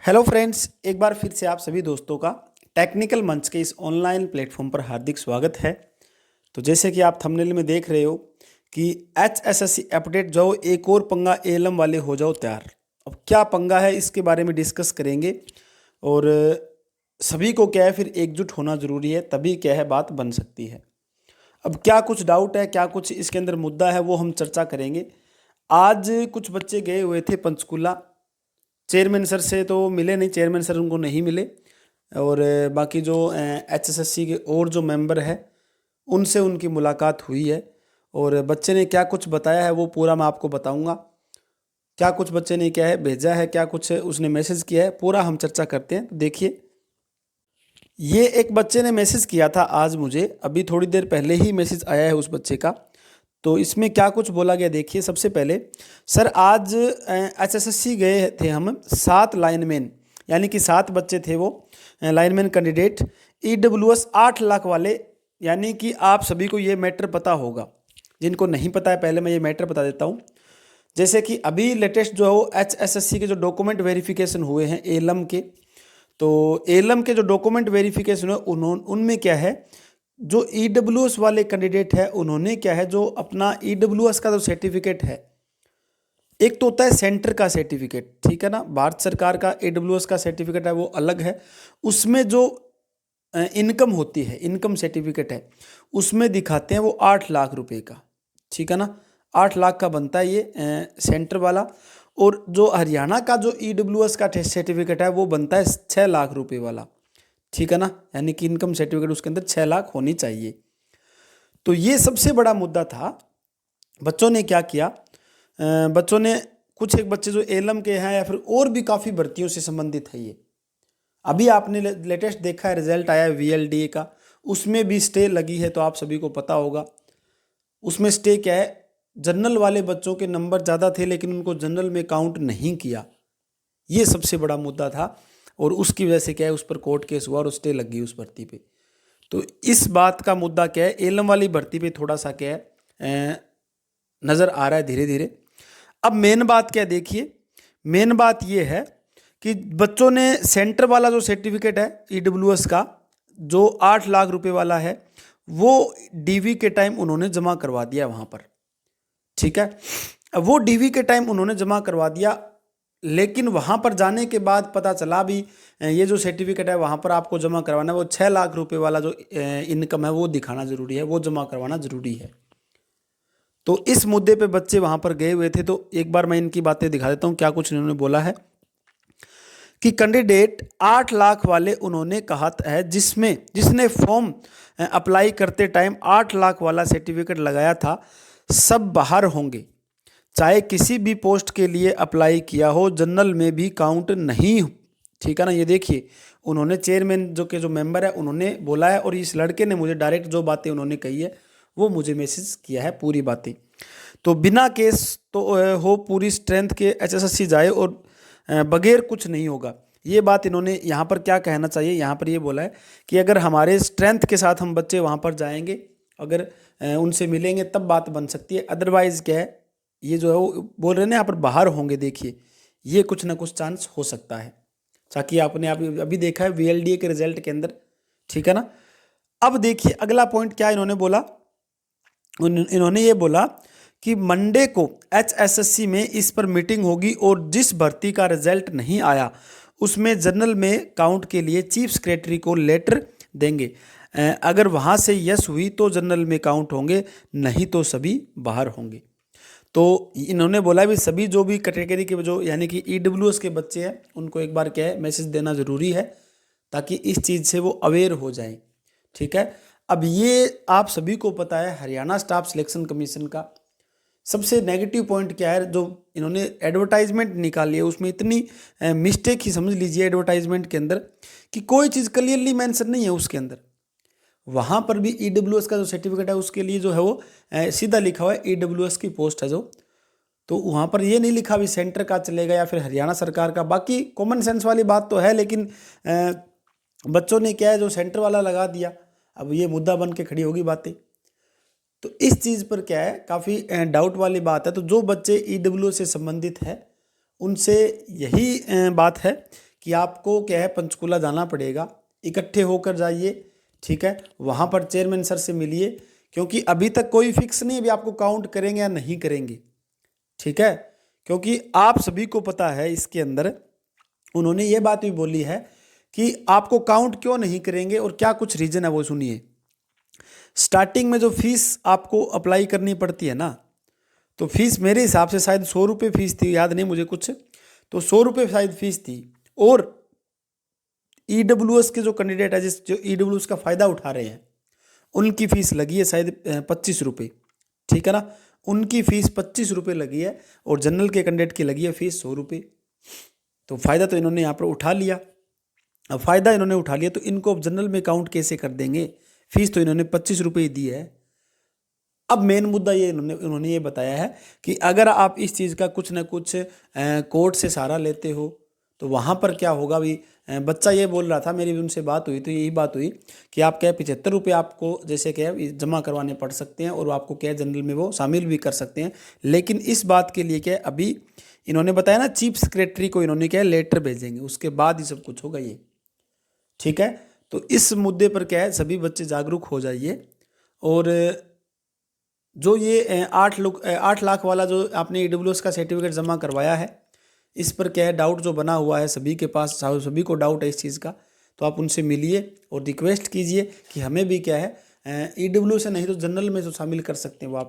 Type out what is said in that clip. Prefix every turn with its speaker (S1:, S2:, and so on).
S1: Hello friends, एक बार फिर से आप सभी दोस्तों का टेक्निकल मंच के इस ऑनलाइन प्लेटफॉर्म पर हार्दिक स्वागत है। तो जैसे कि आप थंबनेल में देख रहे हो कि एचएसएससी अपडेट जाओ, एक और पंगा एएलएम वाले हो जाओ तैयार। अब क्या पंगा है इसके बारे में डिस्कस करेंगे और सभी को क्या है फिर एकजुट होना ज़रूरी है, तभी क्या है बात बन सकती है। अब क्या कुछ डाउट है, क्या कुछ इसके अंदर मुद्दा है, वो हम चर्चा करेंगे। आज कुछ बच्चे गए हुए थे पंचकूला, चेयरमैन सर से तो मिले नहीं, चेयरमैन सर उनको नहीं मिले और बाकी जो एचएसएससी के और जो मेंबर है उनसे उनकी मुलाकात हुई है। और बच्चे ने क्या कुछ बताया है वो पूरा मैं आपको बताऊंगा। क्या कुछ बच्चे ने क्या है भेजा है, क्या कुछ उसने मैसेज किया है, पूरा हम चर्चा करते हैं। तो देखिए, ये एक बच्चे ने मैसेज किया था आज मुझे, अभी थोड़ी देर पहले ही मैसेज आया है उस बच्चे का। तो इसमें क्या कुछ बोला गया देखिए। सबसे पहले, सर आज एचएसएससी गए थे हम, 7 लाइनमैन यानी कि 7 बच्चे थे वो लाइनमैन कैंडिडेट, ईडब्ल्यूएस 8 लाख वाले। यानी कि आप सभी को ये मैटर पता होगा, जिनको नहीं पता है पहले मैं ये मैटर बता देता हूँ। जैसे कि अभी लेटेस्ट जो है वो एचएसएससी के जो डॉक्यूमेंट वेरिफिकेशन हुए हैं एलएम के, तो एलएम के जो डॉक्यूमेंट वेरिफिकेशन है उनमें क्या है, जो ईडब्ल्यूएस वाले कैंडिडेट है उन्होंने क्या है, जो अपना ईडब्ल्यूएस का जो सर्टिफिकेट है, एक तो होता है सेंटर का सर्टिफिकेट, ठीक है ना, भारत सरकार का ईडब्ल्यूएस का सर्टिफिकेट है वो अलग है। उसमें जो इनकम होती है, इनकम सर्टिफिकेट है, उसमें दिखाते हैं वो 8 लाख रुपए का, ठीक है ना, 8 लाख का बनता है ये सेंटर वाला। और जो हरियाणा का जो ईडब्ल्यूएस का सर्टिफिकेट है वो बनता है 6 लाख रुपए वाला, ठीक है ना। यानी कि इनकम सर्टिफिकेट उसके अंदर 6 लाख होनी चाहिए। तो ये सबसे बड़ा मुद्दा था। बच्चों ने क्या किया, बच्चों ने कुछ एक बच्चे जो एलएम के हैं या फिर और भी काफ़ी भर्तियों से संबंधित है ये, अभी आपने लेटेस्ट देखा है रिजल्ट आया है वीएलडीए का, उसमें भी स्टे लगी है, तो आप सभी को पता होगा। उसमें स्टे क्या है, जनरल वाले बच्चों के नंबर ज़्यादा थे लेकिन उनको जनरल में काउंट नहीं किया, ये सबसे बड़ा मुद्दा था। और उसकी वजह से क्या है, उस पर कोर्ट केस हुआ और स्टे लग गई उस भर्ती पे। तो इस बात का मुद्दा क्या है, एलएम वाली भर्ती पे थोड़ा सा क्या है नज़र आ रहा है धीरे धीरे। अब मेन बात क्या देखिए, मेन बात ये है कि बच्चों ने सेंटर वाला जो सर्टिफिकेट है ईडब्ल्यूएस का, जो 8 लाख रुपए वाला है, वो डीवी के टाइम उन्होंने जमा करवा दिया वहाँ पर, ठीक है। अब वो डीवी के टाइम उन्होंने जमा करवा दिया, लेकिन वहाँ पर जाने के बाद पता चला भी ये जो सर्टिफिकेट है वहाँ पर आपको जमा करवाना है, वो 6 लाख रुपए वाला जो इनकम है वो दिखाना ज़रूरी है, वो जमा करवाना ज़रूरी है। तो इस मुद्दे पे बच्चे वहाँ पर गए हुए थे। तो एक बार मैं इनकी बातें दिखा देता हूँ क्या कुछ इन्होंने बोला है कि कैंडिडेट 8 लाख वाले उन्होंने कहा है, जिसमें जिसने फॉर्म अप्लाई करते टाइम 8 लाख वाला सर्टिफिकेट लगाया था, सब बाहर होंगे, चाहे किसी भी पोस्ट के लिए अप्लाई किया हो, जनरल में भी काउंट नहीं, ठीक है ना। ये देखिए, उन्होंने चेयरमैन जो मेंबर है उन्होंने बोला है, और इस लड़के ने मुझे डायरेक्ट जो बातें उन्होंने कही है वो मुझे मैसेज किया है पूरी बातें। तो बिना केस तो हो पूरी स्ट्रेंथ के एचएसएससी जाए और बगैर कुछ नहीं होगा, ये बात इन्होंने यहाँ पर क्या कहना चाहिए, यहाँ पर ये बोला है कि अगर हमारे स्ट्रेंथ के साथ हम बच्चे वहाँ पर जाएंगे, अगर उनसे मिलेंगे तब बात बन सकती है। अदरवाइज क्या है, ये जो है वो बोल रहे हैं ना यहाँ पर बाहर होंगे, देखिए ये कुछ ना कुछ चांस हो सकता है। ताकि आपने अभी देखा है वीएलडीए के रिजल्ट के अंदर, ठीक है ना। अब देखिए अगला पॉइंट क्या इन्होंने बोला, इन्होंने ये बोला कि मंडे को एचएसएससी में इस पर मीटिंग होगी और जिस भर्ती का रिजल्ट नहीं आया उसमें जनरल में काउंट के लिए चीफ सेक्रेटरी को लेटर देंगे। अगर वहाँ से यस हुई तो जनरल में काउंट होंगे, नहीं तो सभी बाहर होंगे। तो इन्होंने बोला भी सभी जो भी कैटेगरी के जो यानी कि ईडब्ल्यूएस के बच्चे हैं उनको एक बार क्या है मैसेज देना ज़रूरी है, ताकि इस चीज़ से वो अवेयर हो जाएं, ठीक है। अब ये आप सभी को पता है हरियाणा स्टाफ सिलेक्शन कमीशन का सबसे नेगेटिव पॉइंट क्या है, जो इन्होंने एडवर्टाइजमेंट निकाली है उसमें इतनी मिस्टेक ही समझ लीजिए एडवर्टाइजमेंट के अंदर, कि कोई चीज़ क्लियरली मेंशन नहीं है उसके अंदर। वहाँ पर भी ईडब्ल्यूएस का जो सर्टिफिकेट है उसके लिए जो है वो सीधा लिखा हुआ है ईडब्ल्यूएस की पोस्ट है जो, तो वहाँ पर ये नहीं लिखा भी सेंटर का चलेगा या फिर हरियाणा सरकार का। बाकी कॉमन सेंस वाली बात तो है, लेकिन बच्चों ने क्या है जो सेंटर वाला लगा दिया, अब ये मुद्दा बन के खड़ी होगी बातें। तो इस चीज़ पर क्या है काफ़ी डाउट वाली बात है। तो जो बच्चे ईडब्ल्यू से संबंधित है उनसे यही बात है कि आपको क्या है पंचकूला जाना पड़ेगा, इकट्ठे होकर जाइए, ठीक है। वहाँ पर चेयरमैन सर से मिलिए, क्योंकि अभी तक कोई फिक्स नहीं, अभी आपको काउंट करेंगे या नहीं करेंगे, ठीक है। क्योंकि आप सभी को पता है इसके अंदर उन्होंने ये बात भी बोली है कि आपको काउंट क्यों नहीं करेंगे और क्या कुछ रीजन है वो सुनिए। स्टार्टिंग में जो फीस आपको अप्लाई करनी पड़ती है ना, तो फीस मेरे हिसाब से शायद 100 रुपये फीस थी, याद नहीं मुझे कुछ, तो 100 रुपये शायद फीस थी। और ईडब्ल्यूएस के जो कैंडिडेट है, जो ईडब्ल्यूएस का फ़ायदा उठा रहे हैं, उनकी फ़ीस लगी है शायद 25 रुपये, ठीक है ना। उनकी फ़ीस 25 रुपये लगी है और जनरल के कैंडिडेट की लगी है फ़ीस 100 रुपये। तो फ़ायदा तो इन्होंने यहाँ पर उठा लिया। अब फ़ायदा इन्होंने उठा लिया तो इनको अब जनरल में काउंट कैसे कर देंगे? फीस तो इन्होंने 25 रुपये ही दी है। अब मेन मुद्दा ये उन्होंने ये बताया है कि अगर आप इस चीज़ का कुछ ना कुछ कोर्ट से सहारा लेते हो तो वहाँ पर क्या होगा भी। बच्चा ये बोल रहा था, मेरी भी उनसे बात हुई तो यही बात हुई कि आप क्या 75 रुपये आपको जैसे क्या जमा करवाने पड़ सकते हैं और आपको क्या जनरल में वो शामिल भी कर सकते हैं। लेकिन इस बात के लिए क्या अभी इन्होंने बताया ना, चीफ सेक्रेटरी को इन्होंने क्या लेटर भेजेंगे, उसके बाद ही सब कुछ होगा ये, ठीक है। तो इस मुद्दे पर क्या है, सभी बच्चे जागरूक हो जाइए। और जो ये 8 लाख वाला जो आपने ईडब्ल्यूएस का सर्टिफिकेट जमा करवाया है, इस पर क्या है डाउट जो बना हुआ है सभी के पास, सभी को डाउट है इस चीज़ का, तो आप उनसे मिलिए और रिक्वेस्ट कीजिए कि हमें भी क्या है ईडब्ल्यू से नहीं तो जनरल में जो शामिल कर सकते हैं वो आप